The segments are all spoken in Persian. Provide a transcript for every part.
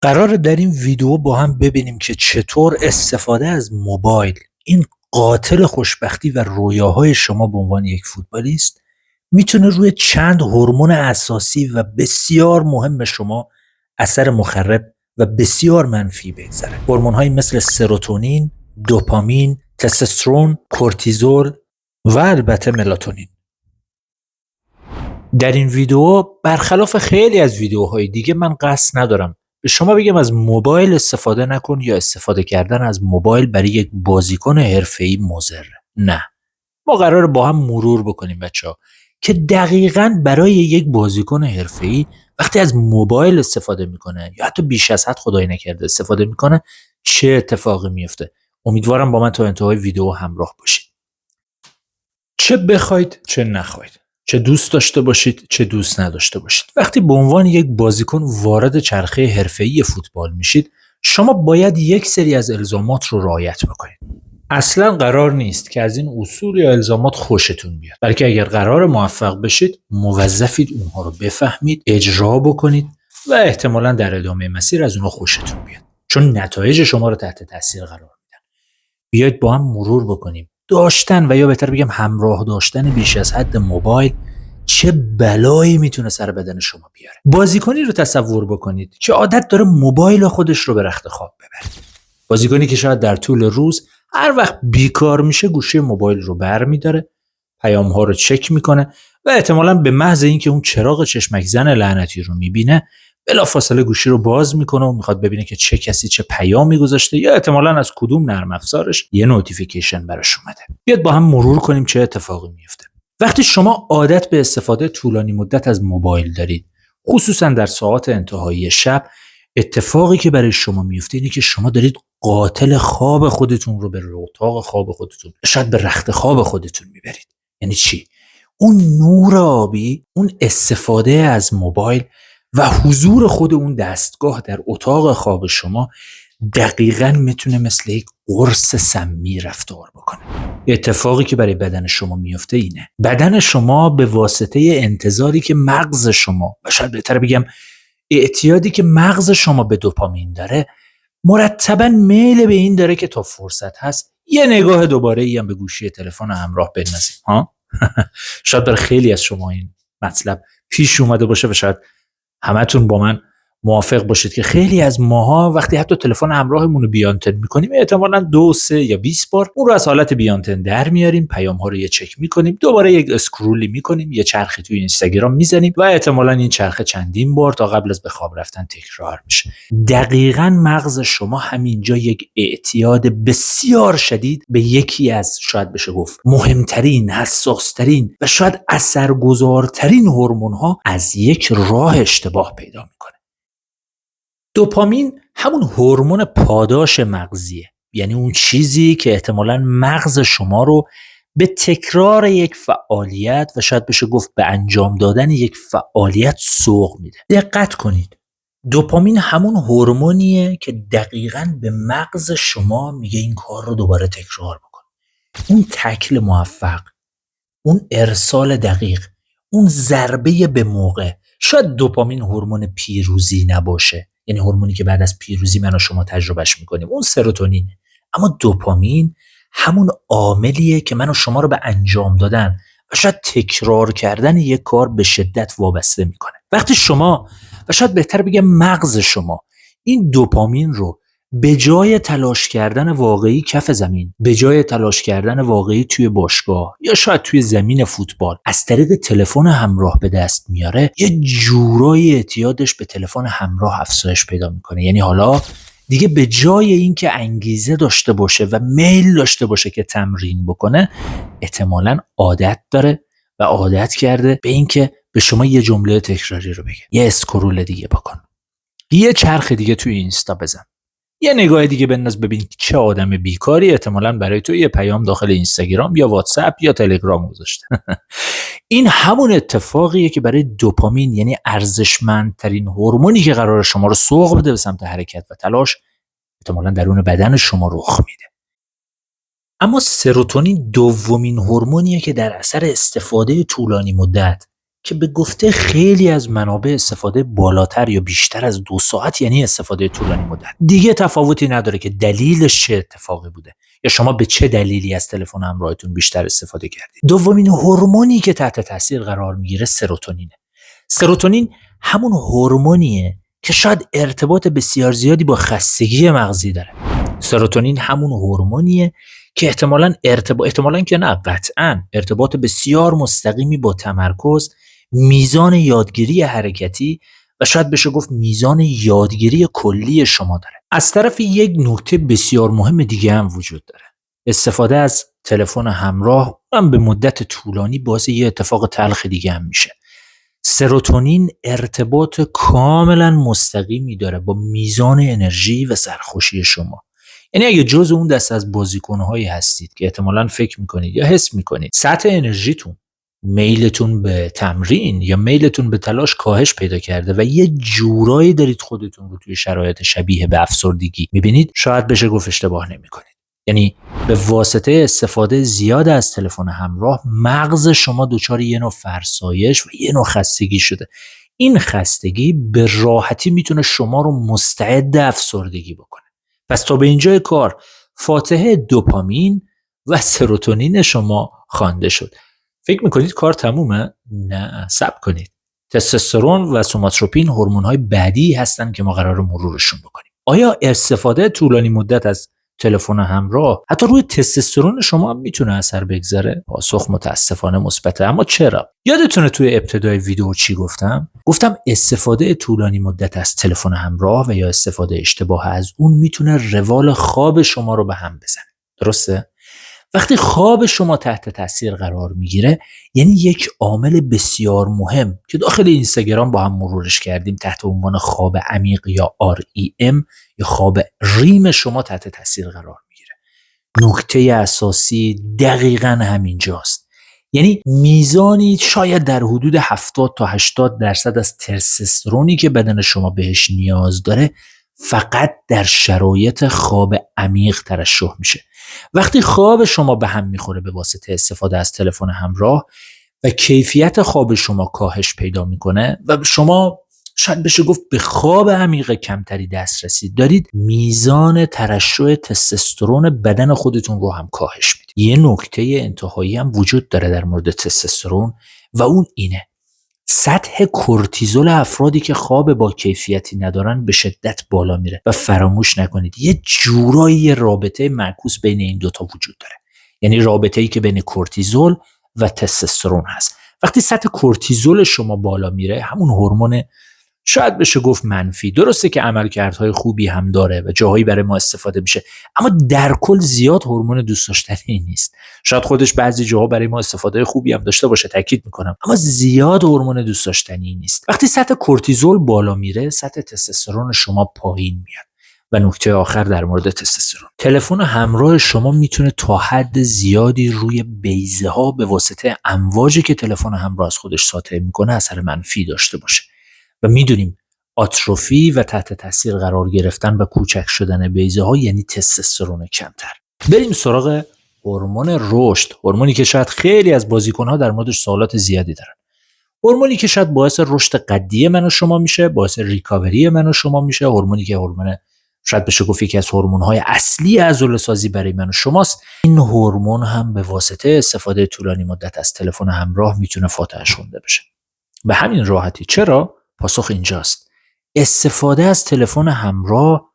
قراره در این ویدیو با هم ببینیم که چطور استفاده از موبایل، این قاتل خوشبختی و رویاهای شما به عنوان یک فوتبالیست، میتونه روی چند هورمون اساسی و بسیار مهم شما اثر مخرب و بسیار منفی بگذاره. هورمون‌هایی مثل سروتونین، دوپامین، تستوسترون، کورتیزول و البته ملاتونین. در این ویدیو برخلاف خیلی از ویدیوهای دیگه من قصد ندارم به شما بگم از موبایل استفاده نکن یا استفاده کردن از موبایل برای یک بازیکن حرفه‌ای مضر. نه. ما قراره با هم مرور بکنیم بچه‌ها که دقیقاً برای یک بازیکن حرفه‌ای وقتی از موبایل استفاده میکنه یا حتی بیش از حد خدای نکرده استفاده میکنه چه اتفاقی میفته. امیدوارم با من تا انتهای ویدیو همراه باشید. چه بخواید چه نخواید، چه دوست داشته باشید چه دوست نداشته باشید، وقتی به عنوان یک بازیکن وارد چرخه حرفه‌ای فوتبال میشید، شما باید یک سری از الزامات رو رعایت بکنید. اصلا قرار نیست که از این اصول یا الزامات خوشتون بیاد، بلکه اگر قرار موفق بشید موظفید اونها رو بفهمید، اجرا بکنید و احتمالاً در ادامه مسیر از اونها خوشتون بیاد، چون نتایج شما رو تحت تاثیر قرار میدن. بیایید با هم مرور بکنیم داشتن و یا بهتر بگم همراه داشتن بیش از حد موبایل چه بلایی میتونه سر بدن شما بیاره. بازیکنی رو تصور بکنید که عادت داره موبایل خودش رو به رخت خواب ببره. بازیکنی که شاید در طول روز هر وقت بیکار میشه گوشی موبایل رو برمی‌داره، پیام‌ها رو چک میکنه و احتمالاً به محض اینکه اون چراغ چشمک زن لعنتی رو میبینه بلافاصله گوشی رو باز میکنه و میخواد ببینه که چه کسی چه پیامی گذاشته یا احتمالاً از کدوم نرم افزارش یه نوتیفیکیشن براش اومده. بیاد با هم مرور کنیم چه اتفاقی میفته. وقتی شما عادت به استفاده طولانی مدت از موبایل دارید، خصوصا در ساعات انتهایی شب، اتفاقی که برای شما میفته اینه که شما دارید قاتل خواب خودتون رو به اتاق خواب خودتون، شاید به رخت خواب خودتون میبرید. یعنی چی؟ اون نور آبی، اون استفاده از موبایل و حضور خود اون دستگاه در اتاق خواب شما دقیقاً میتونه مثل یک قرص سمی رفتار بکنه. اتفاقی که برای بدن شما میفته اینه: بدن شما به واسطه انتظاری که مغز شما و شاید بهتر بگم اعتیادی که مغز شما به دوپامین داره، مرتباً میل به این داره که تا فرصت هست یه نگاه دوباره ای هم به گوشی تلفن همراه بندازیم. شاید برای خیلی از شما این مطلب پیش اومده باشه و شاید همتون با من موافق باشید که خیلی از ماها وقتی حتی تلفن همراهمون رو بیانتن میکنیم احتمالاً 2 3 یا 20 بار اون رو از حالت بیانتن در میاریم، پیام ها رو یه چک میکنیم، دوباره یک اسکرولی میکنیم، یه چرخی توی اینستاگرام میزنیم و احتمالاً این چرخه چندین بار تا قبل از به خواب رفتن تکرار میشه. دقیقاً مغز شما همینجا یک اعتیاد بسیار شدید به یکی از شاید بشه گفت مهمترین، حساسترین و شاید اثرگذارترین هورمون ها از یک راه اشتباه پیدا میکنه. دوپامین همون هورمون پاداش مغزیه، یعنی اون چیزی که احتمالاً مغز شما رو به تکرار یک فعالیت و شاید بشه گفت به انجام دادن یک فعالیت سوق میده. دقت کنید، دوپامین همون هورمونیه که دقیقاً به مغز شما میگه این کار رو دوباره تکرار بکن. اون تکل موفق، اون ارسال دقیق، اون ضربه به موقع. شاید دوپامین هورمون پیروزی نباشه، یعنی هورمونی که بعد از پیروزی من و شما تجربهش میکنیم، اون سروتونینه، اما دوپامین همون عاملیه که من و شما رو به انجام دادن و شاید تکرار کردن یک کار به شدت وابسته میکنه. وقتی شما و شاید بهتر بگم مغز شما این دوپامین رو به جای تلاش کردن واقعی کف زمین، به جای تلاش کردن واقعی توی باشگاه یا شاید توی زمین فوتبال از طریق تلفن همراه به دست میاره، یه جورایی اعتیادش به تلفن همراه افزایش پیدا میکنه. یعنی حالا دیگه به جای اینکه انگیزه داشته باشه و میل داشته باشه که تمرین بکنه، احتمالاً عادت داره و عادت کرده به اینکه به شما یه جمله تکراری رو بگه، یه اسکرول دیگه بکن، یه چرخ دیگه توی اینستا بزن، یه نگاه دیگه بنداز ببین چه آدم بیکاری احتمالاً برای تو یه پیام داخل اینستاگرام یا واتساپ یا تلگرام گذاشته. این همون اتفاقیه که برای دوپامین، یعنی ارزشمندترین هورمونی که قرار شما رو سوق بده به سمت حرکت و تلاش، احتمالاً درون بدن شما رخ میده. اما سروتونین دومین هورمونیه که در اثر استفاده طولانی مدت که به گفته خیلی از منابع استفاده بالاتر یا بیشتر از 2 ساعت یعنی استفاده طولانی مدت. دیگه تفاوتی نداره که دلیلش چه اتفاقی بوده یا شما به چه دلیلی از تلفن همراهتون بیشتر استفاده کردید. دومین هورمونی که تحت تاثیر قرار میگیره سروتونینه. سروتونین همون هورمونیه که شاید ارتباط بسیار زیادی با خستگی مغزی داره. سروتونین همون هورمونیه که احتمالاً که نه، قطعاً ارتباط بسیار مستقیمی با تمرکز، میزان یادگیری حرکتی و شاید بشه گفت میزان یادگیری کلی شما داره. از طرف یک نکته بسیار مهم دیگه هم وجود داره. استفاده از تلفن همراه هم به مدت طولانی باعث یه اتفاق تلخ دیگه هم میشه. سروتونین ارتباط کاملا مستقیمی داره با میزان انرژی و سرخوشی شما. یعنی اگه جز اون دست از بازیکن‌هایی هستید که احتمالاً فکر میکنید یا حس میکنید سطح انرژیتون، میلتون به تمرین یا میلتون به تلاش کاهش پیدا کرده و یه جورایی دارید خودتون رو توی شرایط شبیه به افسردگی میبینید، شاید بشه گفت اشتباه نمیکنید. یعنی به واسطه استفاده زیاد از تلفن همراه مغز شما دچار یه نوع فرسایش و یه نوع خستگی شده. این خستگی به راحتی میتونه شما رو مستعد افسردگی بکنه. پس تا به اینجای کار فاتحه دوپامین و سروتونین شما خوانده شد. فکر میکنید کار تمومه؟ نه، صبر کنید. تستوسترون و سوماتروپین هورمون‌های بعدی هستن که ما قراره مرورشون بکنیم. آیا استفاده طولانی مدت از تلفن همراه حتی روی تستوسترون شما هم میتونه اثر بگذاره؟ پاسخ متاسفانه مثبته. اما چرا؟ یادتونه توی ابتدای ویدیو چی گفتم؟ گفتم استفاده طولانی مدت از تلفن همراه و یا استفاده اشتباه از اون میتونه روال خواب شما رو به هم بزنه. درسته؟ وقتی خواب شما تحت تاثیر قرار میگیره، یعنی یک عامل بسیار مهم که داخل اینستاگرام با هم مرورش کردیم تحت عنوان خواب عمیق یا REM یا خواب ریم شما تحت تاثیر قرار میگیره. نکته اساسی دقیقاً همینجاست. یعنی میزانی شاید در حدود 70 تا 80% از تستوسترونی که بدن شما بهش نیاز داره فقط در شرایط خواب عمیق ترشح میشه. وقتی خواب شما به هم میخوره به واسطه استفاده از تلفن همراه و کیفیت خواب شما کاهش پیدا میکنه و شما شاید بشه گفت به خواب عمیق کمتری دسترسی دارید، میزان ترشح تستوسترون بدن خودتون رو هم کاهش میده. یه نکته انتهایی هم وجود داره در مورد تستوسترون و اون اینه: سطح کورتیزول افرادی که خواب با کیفیتی ندارن به شدت بالا میره و فراموش نکنید یه جورایی رابطه معکوس بین این دوتا وجود داره. یعنی رابطه‌ای که بین کورتیزول و تستوسترون هست. وقتی سطح کورتیزول شما بالا میره، همون هورمون شاید بشه گفت منفی، درسته که عملکردهای خوبی هم داره و جاهایی برای ما استفاده میشه، اما در کل زیاد هورمون دوست داشتنی نیست. شاید خودش بعضی جاها برای ما استفاده خوبی هم داشته باشه، تاکید میکنم، اما زیاد هورمون دوست داشتنی نیست. وقتی سطح کورتیزول بالا میره، سطح تستوسترون شما پایین میاد. و نکته آخر در مورد تستوسترون، تلفن همراه شما میتونه تا حد زیادی روی بیضه ها به واسطه امواجی که تلفن همراه از خودش ساطع میکنه اثر منفی داشته باشه. و میدونیم آتروفی و تحت تاثیر قرار گرفتن و کوچک شدن بیضه ها یعنی تستوسترون کمتر. بریم سراغ هورمون رشد، هورمونی که شاید خیلی از بازیکن‌ها در موردش سوالات زیادی دارن. هورمونی که شاید باعث رشد قدی من و شما میشه، باعث ریکاوری من و شما میشه، هورمونی که هورمون شاید بشه گفت یکی از هورمون‌های اصلی عضله‌سازی برای من و شماست. این هورمون هم به واسطه استفاده طولانی مدت از تلفن همراه میتونه فاتحش خونده بشه. به همین راحتی. چرا؟ پاسخ اینجاست. استفاده از تلفن همراه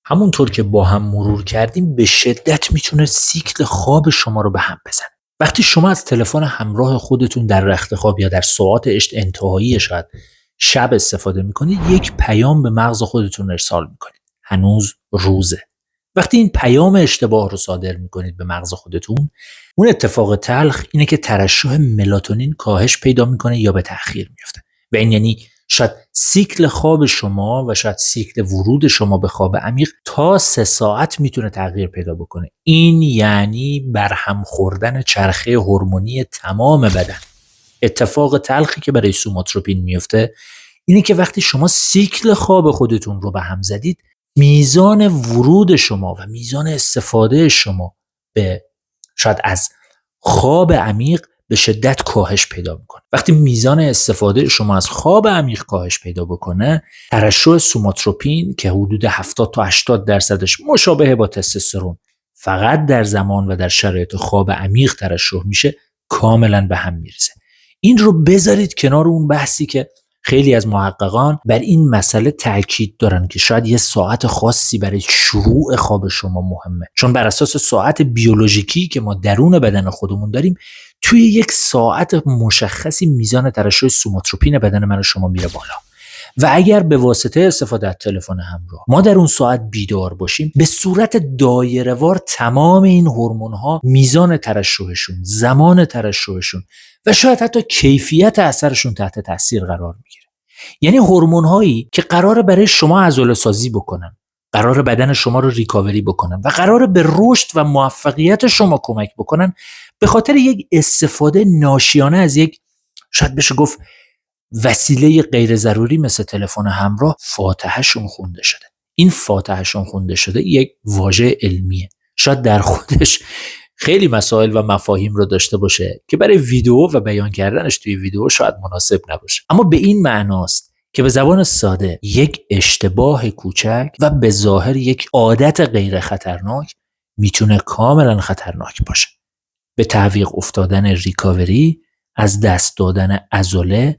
همونطور که با هم مرور کردیم به شدت میتونه سیکل خواب شما رو به هم بزنه. وقتی شما از تلفن همراه خودتون در رخت خواب یا در ساعات انتهایی شب استفاده میکنید، یک پیام به مغز خودتون ارسال میکنید: هنوز روزه. وقتی این پیام اشتباه رو صادر میکنید به مغز خودتون، اون اتفاق تلخ اینه که ترشح ملاتونین کاهش پیدا میکنه یا به تأخیر میفته و این یعنی شاید سیکل خواب شما و شاید سیکل ورود شما به خواب عمیق تا 3 ساعت میتونه تغییر پیدا بکنه. این یعنی برهم خوردن چرخه هورمونی تمام بدن. اتفاق تلخی که برای سوماتروپین میفته اینه که وقتی شما سیکل خواب خودتون رو به هم زدید، میزان ورود شما و میزان استفاده شما به شاید از خواب عمیق به شدت کاهش پیدا میکنه. وقتی میزان استفاده شما از خواب عمیق کاهش پیدا بکنه، ترشح سوماتروپین که حدود 70 تا 80% مشابه با تستوسترون فقط در زمان و در شرایط خواب عمیق ترشح میشه، کاملا به هم میریزه. این رو بذارید کنار اون بحثی که خیلی از محققان بر این مسئله تاکید دارن که شاید یه ساعت خاصی برای شروع خواب شما مهمه، چون بر اساس ساعت بیولوژیکی که ما درون بدن خودمون داریم، توی یک ساعت مشخصی میزان ترشح سوماتروپین بدن من و شما میره بالا و اگر به واسطه استفاده از تلفن همراه ما در اون ساعت بیدار باشیم، به صورت دایره‌وار تمام این هورمون‌ها میزان ترشحشون، زمان ترشحشون و شاید حتی کیفیت اثرشون تحت تاثیر قرار میگیره. یعنی هورمون‌هایی که قراره برای شما عضله‌سازی بکنن، قراره بدن شما رو ریکاوری بکنن و قراره به رشد و موفقیت شما کمک بکنن، به خاطر یک استفاده ناشیانه از یک، شاید بشه گفت، وسیله غیر ضروری مثل تلفن همراه، فاتحه‌شون خونده شده. این فاتحه‌شون خونده شده یک واژه علمیه، شاید در خودش خیلی مسائل و مفاهیم رو داشته باشه که برای ویدیو و بیان کردنش توی ویدیو شاید مناسب نباشه، اما به این معناست که به زبان ساده یک اشتباه کوچک و به ظاهر یک عادت غیر خطرناک میتونه کاملا خطرناک باشه. به تعویق افتادن ریکاوری، از دست دادن عضله،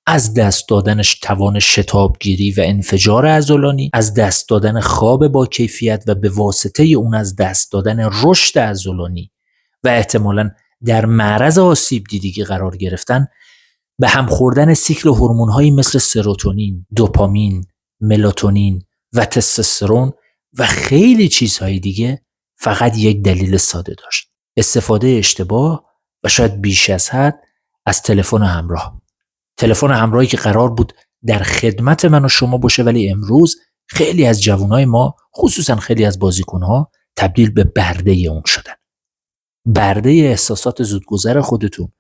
از دست دادنش توان شتابگیری و انفجار عضلانی، از دست دادن خواب با کیفیت و به واسطه اون از دست دادن رشد عضلانی و احتمالاً در معرض آسیب دیدگی قرار گرفتن، به هم خوردن سیکل هورمون‌هایی مثل سروتونین، دوپامین، ملاتونین و تستوسترون و خیلی چیزهای دیگه فقط یک دلیل ساده داشت: استفاده اشتباه و شاید بیش از حد از تلفن همراه. تلفن همراهی که قرار بود در خدمت من و شما باشه، ولی امروز خیلی از جوانای ما، خصوصا خیلی از بازیکن‌ها، تبدیل به برده اون شدن. برده احساسات زودگذر خودتون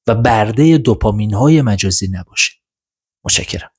و برده دوپامین‌های مجازی نباشید. متشکرم.